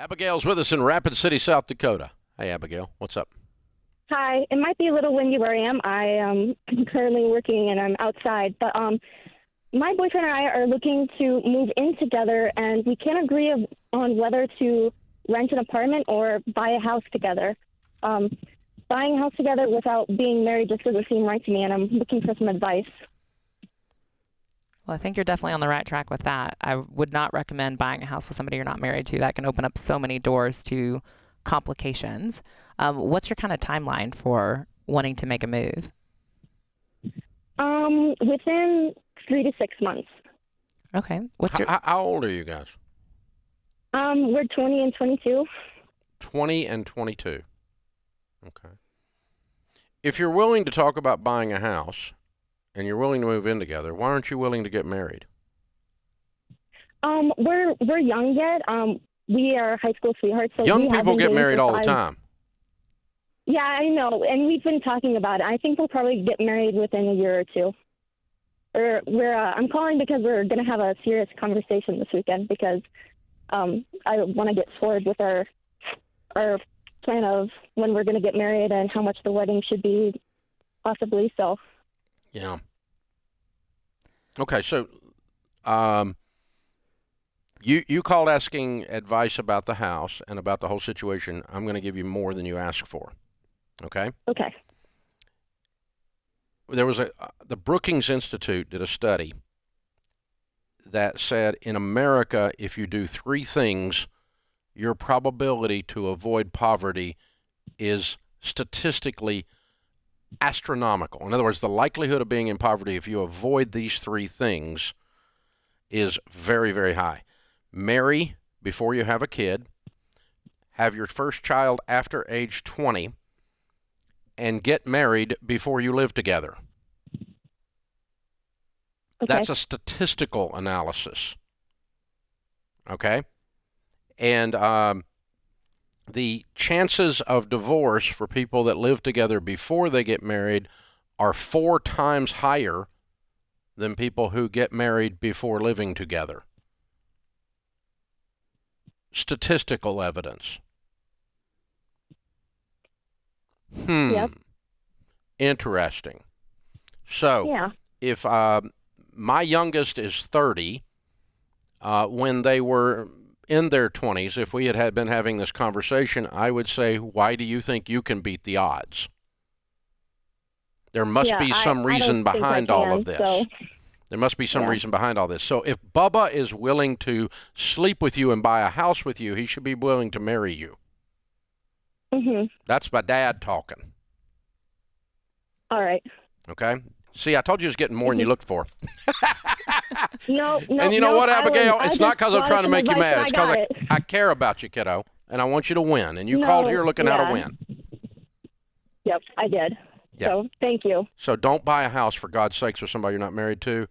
Abigail's with us in Rapid City, South Dakota. Hey, Abigail, what's up? Hi. It might be a little windy where I am. I am currently working and I'm outside. But my boyfriend and I are looking to move in together, and we can't agree on whether to rent an apartment or buy a house together. Buying a house together without being married just doesn't seem right to me, and I'm looking for some advice. Well, I think you're definitely on the right track with that. I would not recommend buying a house with somebody you're not married to. That can open up so many doors to complications. What's your kind of timeline for wanting to make a move? Within 3 to 6 months. Okay. How old are you guys? We're 20 and 22. 20 and 22. Okay. If you're willing to talk about buying a house and you're willing to move in together, why aren't you willing to get married? We're young yet. We are high school sweethearts. So young people get married all the time. Yeah, I know, and we've been talking about it. I think we'll probably get married within a year or two. I'm calling because we're going to have a serious conversation this weekend because I want to get forward with our plan of when we're going to get married and how much the wedding should be, possibly. So. Yeah. Okay, so you called asking advice about the house and about the whole situation. I'm going to give you more than you asked for. Okay? Okay. There was the Brookings Institute did a study that said in America, if you do 3 things, your probability to avoid poverty is statistically astronomical. In other words, the likelihood of being in poverty if you avoid these 3 things is very, very high. Marry before you have a kid, have your first child after age 20, and get married before you live together. Okay. That's a statistical analysis. Okay? And the chances of divorce for people that live together before they get married are 4 times higher than people who get married before living together. Statistical evidence. Yep. Interesting. So, yeah. If my youngest is 30, when they were in their 20s, if we had been having this conversation, I would say, why do you think you can beat the odds? There must be some reason behind all of this. So. There must be some reason behind all this. So if Bubba is willing to sleep with you and buy a house with you, he should be willing to marry you. Mm-hmm. That's my dad talking. All right. Okay? See, I told you it was getting more than you looked for. No. And you know what, Abigail? It's not because I'm trying to make you mad. It's because I care about you, kiddo, and I want you to win. And you called here looking how to win. Yep, I did. Yep. So thank you. So don't buy a house, for God's sakes, with somebody you're not married to,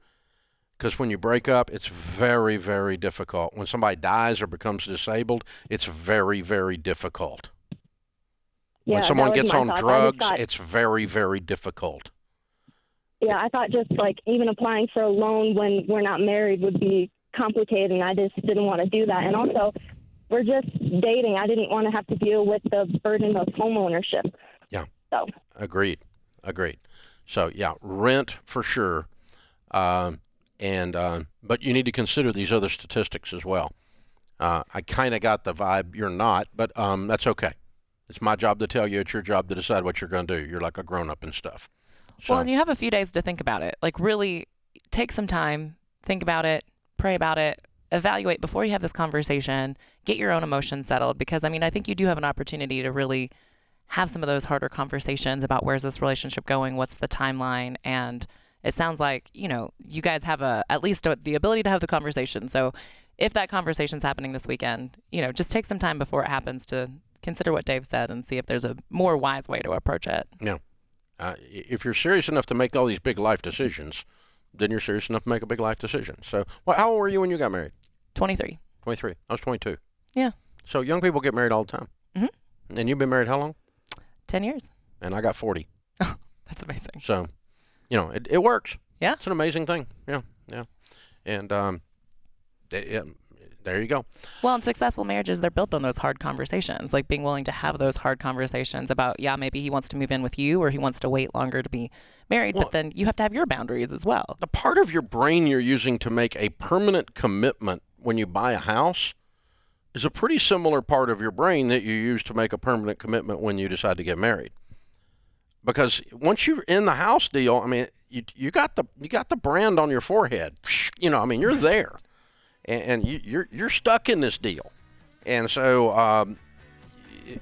because when you break up, it's very, very difficult. When somebody dies or becomes disabled, it's very, very difficult. Yeah, when someone gets on drugs, it's very, very difficult. Yeah, I thought just like even applying for a loan when we're not married would be complicated, and I just didn't want to do that. And also, we're just dating. I didn't want to have to deal with the burden of homeownership. Yeah. So. Agreed. So, yeah, rent for sure. But you need to consider these other statistics as well. I kind of got the vibe you're not, but that's okay. It's my job to tell you. It's your job to decide what you're going to do. You're like a grown-up and stuff. So. Well, and you have a few days to think about it. Like, really take some time, think about it, pray about it, evaluate before you have this conversation, get your own emotions settled. Because, I mean, I think you do have an opportunity to really have some of those harder conversations about where's this relationship going, what's the timeline, and it sounds like, you guys have at least the ability to have the conversation. So if that conversation's happening this weekend, just take some time before it happens to consider what Dave said and see if there's a more wise way to approach it. Yeah. If you're serious enough to make all these big life decisions, then you're serious enough to make a big life decision. So, how old were you when you got married? 23. 23. I was 22. Yeah. So young people get married all the time. Mm-hmm. And you've been married how long? 10 years. And I got 40. Oh, that's amazing. So, it works. Yeah. It's an amazing thing. Yeah. And There you go. Well, in successful marriages, they're built on those hard conversations, like being willing to have those hard conversations about, yeah, maybe he wants to move in with you or he wants to wait longer to be married, Well, but then you have to have your boundaries as well. the part of your brain you're using to make a permanent commitment when you buy a house is a pretty similar part of your brain that you use to make a permanent commitment when you decide to get married. Because once you're in the house deal, I mean, you got the brand on your forehead. You know, I mean, you're there, and you're stuck in this deal, and so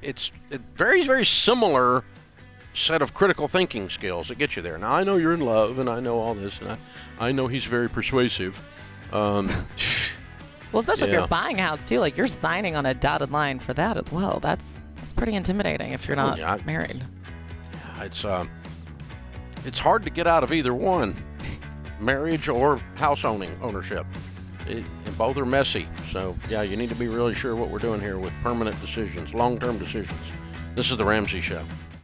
it's a very, very similar set of critical thinking skills that get you there. Now, I know you're in love, and I know all this, and I know he's very persuasive. Well, especially if Yeah. you're buying a house too, like you're signing on a dotted line for that as well. That's pretty intimidating if you're not yeah. married. It's hard to get out of either one, marriage or house ownership. And both are messy. So, yeah, you need to be really sure what we're doing here with permanent decisions, long-term decisions. This is The Ramsey Show.